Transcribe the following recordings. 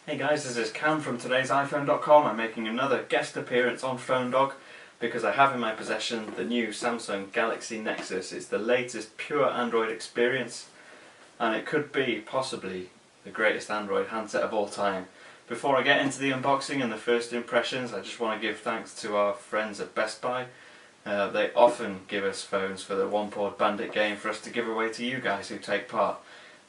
Hey guys, this is Cam from today's iPhone.com. I'm making another guest appearance on PhoneDog because I have in my possession the new Samsung Galaxy Nexus. It's the latest pure Android experience and it could be possibly the greatest Android handset of all time. Before I get into the unboxing and the first impressions, I just want to give thanks to our friends at Best Buy. They often give us phones for the one-port bandit game for us to give away to you guys who take part.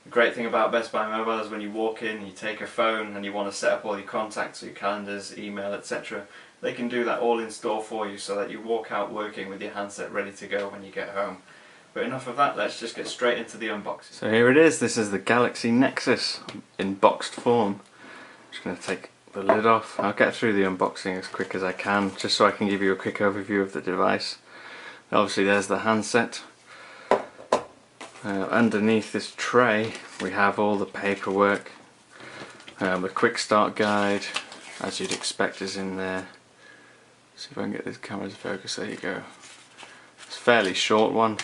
The great thing about Best Buy Mobile is when you walk in, you take a phone and you want to set up all your contacts, your calendars, email, etc. They can do that all in store for you so that you walk out working with your handset ready to go when you get home. But enough of that, let's just get straight into the unboxing. So here it is, this is the Galaxy Nexus in boxed form. I'm just going to take the lid off. I'll get through the unboxing as quick as I can, just so I can give you a quick overview of the device. Obviously there's the handset. Underneath this tray we have all the paperwork. The quick start guide, as you'd expect, is in there. See if I can get this camera to focus. There you go. It's a fairly short one.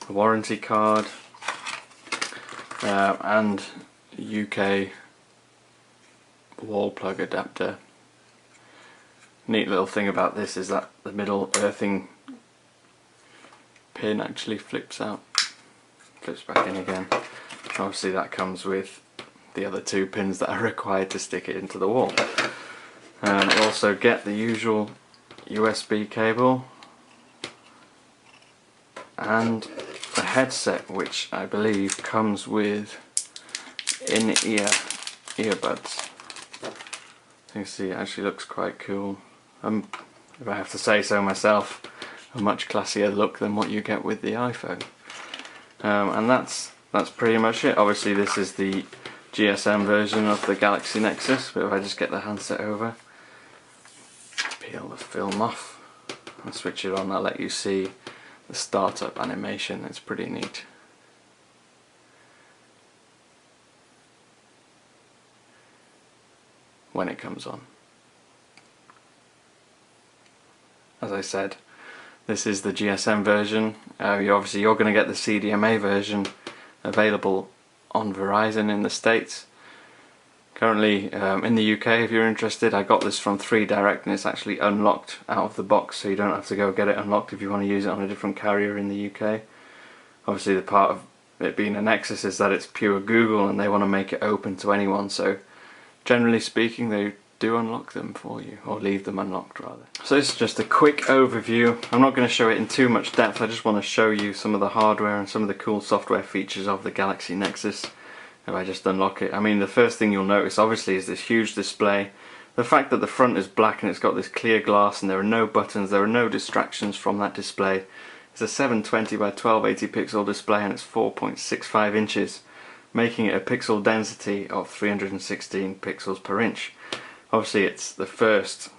The warranty card and UK wall plug adapter. Neat little thing about this is that the middle earthing pin actually flips out. Flips back in again. Obviously that comes with the other two pins that are required to stick it into the wall. And also get the usual USB cable and a headset, which I believe comes with in-ear earbuds. You can see it actually looks quite cool. If I have to say so myself, a much classier look than what you get with the iPhone. And that's pretty much it. Obviously this is the GSM version of the Galaxy Nexus, but if I just get the handset over, peel the film off and switch it on, I'll let you see the startup animation. It's pretty neat. When it comes on. As I said, this is the GSM version. You're going to get the CDMA version available on Verizon in the States. Currently in the UK, if you're interested, I got this from 3Direct and it's actually unlocked out of the box, so you don't have to go get it unlocked if you want to use it on a different carrier in the UK. Obviously the part of it being a Nexus is that it's pure Google and they want to make it open to anyone, so generally speaking they do unlock them for you, or leave them unlocked rather. So this is just a quick overview. I'm not going to show it in too much depth, I just want to show you some of the hardware and some of the cool software features of the Galaxy Nexus. If I just unlock it, I mean, the first thing you'll notice obviously is this huge display. The fact that the front is black and it's got this clear glass and there are no buttons, there are no distractions from that display. It's a 720 by 1280 pixel display and it's 4.65 inches, making it a pixel density of 316 pixels per inch. Obviously it's the first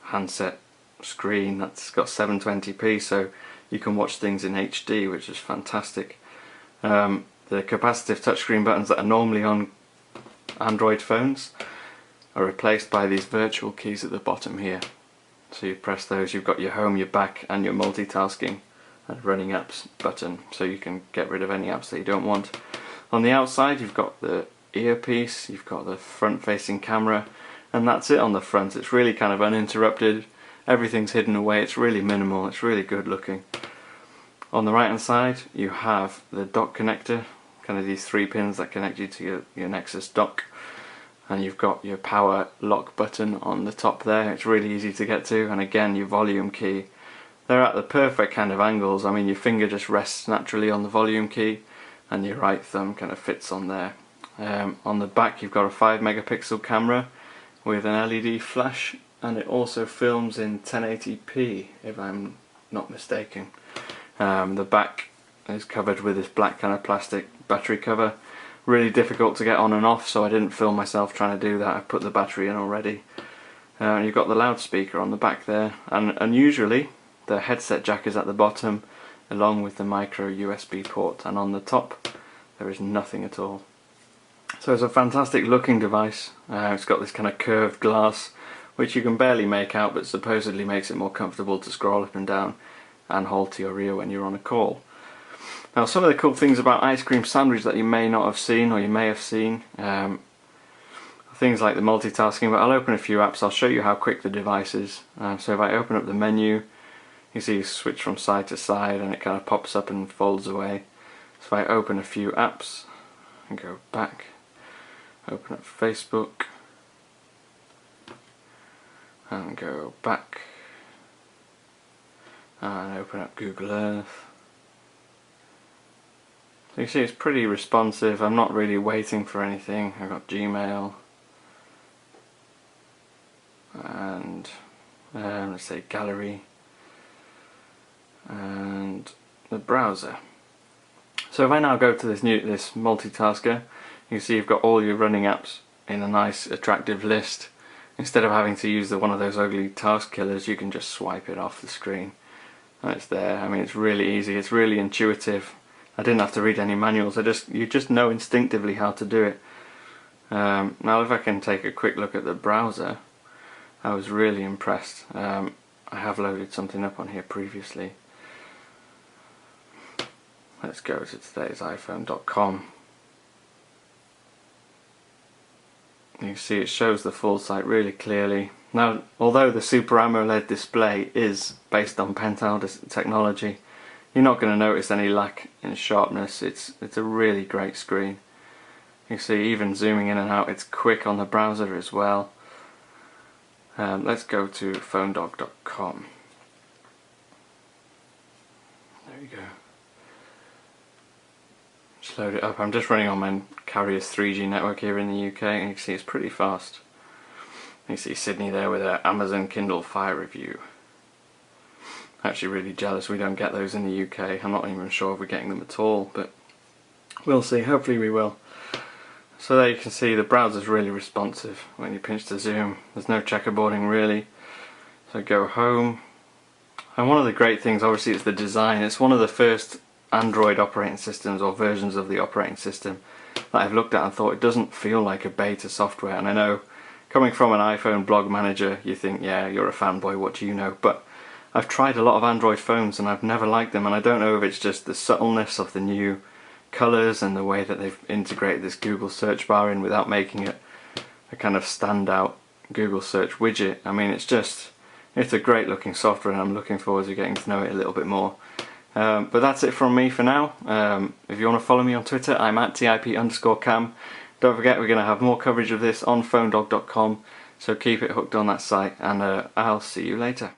handset screen that's got 720p, so you can watch things in HD, which is fantastic. The capacitive touchscreen buttons that are normally on Android phones are replaced by these virtual keys at the bottom here. So you press those, you've got your home, your back and your multitasking and running apps button, so you can get rid of any apps that you don't want. On the outside you've got the earpiece, you've got the front facing camera, and that's it on the front. It's really kind of uninterrupted, everything's hidden away, it's really minimal, it's really good looking. On the right hand side you have the dock connector, kind of these three pins that connect you to your Nexus dock, and you've got your power lock button on the top there. It's really easy to get to, and again your volume key. They're at the perfect kind of angles. I mean, your finger just rests naturally on the volume key and your right thumb kind of fits on there. On the back you've got a 5 megapixel camera with an LED flash, and it also films in 1080p if I'm not mistaken. The back is covered with this black kind of plastic battery cover. Really difficult to get on and off, so I didn't film myself trying to do that. I put the battery in already. You've got the loudspeaker on the back there, and unusually the headset jack is at the bottom along with the micro USB port, and on the top there is nothing at all. So it's a fantastic looking device. It's got this kind of curved glass which you can barely make out, but supposedly makes it more comfortable to scroll up and down and hold to your ear when you're on a call. Now, some of the cool things about Ice Cream Sandwich that you may not have seen, or you may have seen, I things like the multitasking, but I'll open a few apps. I'll show you how quick the device is. So if I open up the menu, you see you switch from side to side and it kind of pops up and folds away. So if I open a few apps and go back, open up Facebook and go back and open up Google Earth. So you see it's pretty responsive. I'm not really waiting for anything. I've got Gmail and let's say gallery and the browser. So if I now go to this multitasker, you see you've got all your running apps in a nice attractive list. Instead of having to use one of those ugly task killers, you can just swipe it off the screen and it's there. I mean, it's really easy, it's really intuitive. I didn't have to read any manuals, you just know instinctively how to do it. Now if I can take a quick look at the browser, I was really impressed. I have loaded something up on here previously. Let's go to today's iPhone.com. You can see it shows the full site really clearly. Now, although the Super AMOLED display is based on Pentel technology, you're not going to notice any lack in sharpness. It's a really great screen. You see, even zooming in and out, it's quick on the browser as well. Let's go to PhoneDog.com. There you go. Just load it up. I'm just running on my carrier's 3G network here in the UK, and you can see it's pretty fast. You see Sydney there with her Amazon Kindle Fire review. Actually really jealous we don't get those in the UK. I'm not even sure if we're getting them at all, but we'll see. Hopefully we will. So there you can see the browser's really responsive when you pinch to zoom. There's no checkerboarding really. So go home. And one of the great things obviously is the design. It's one of the first Android operating systems or versions of the operating system that I've looked at and thought it doesn't feel like a beta software. And I know coming from an iPhone blog manager you think, yeah, you're a fanboy, what do you know? But I've tried a lot of Android phones and I've never liked them, and I don't know if it's just the subtleness of the new colours and the way that they've integrated this Google search bar in without making it a kind of standout Google search widget. I mean, it's a great looking software and I'm looking forward to getting to know it a little bit more. But that's it from me for now. If you want to follow me on Twitter, I'm at TIP_cam. Don't forget, we're going to have more coverage of this on PhoneDog.com, so keep it hooked on that site, and I'll see you later.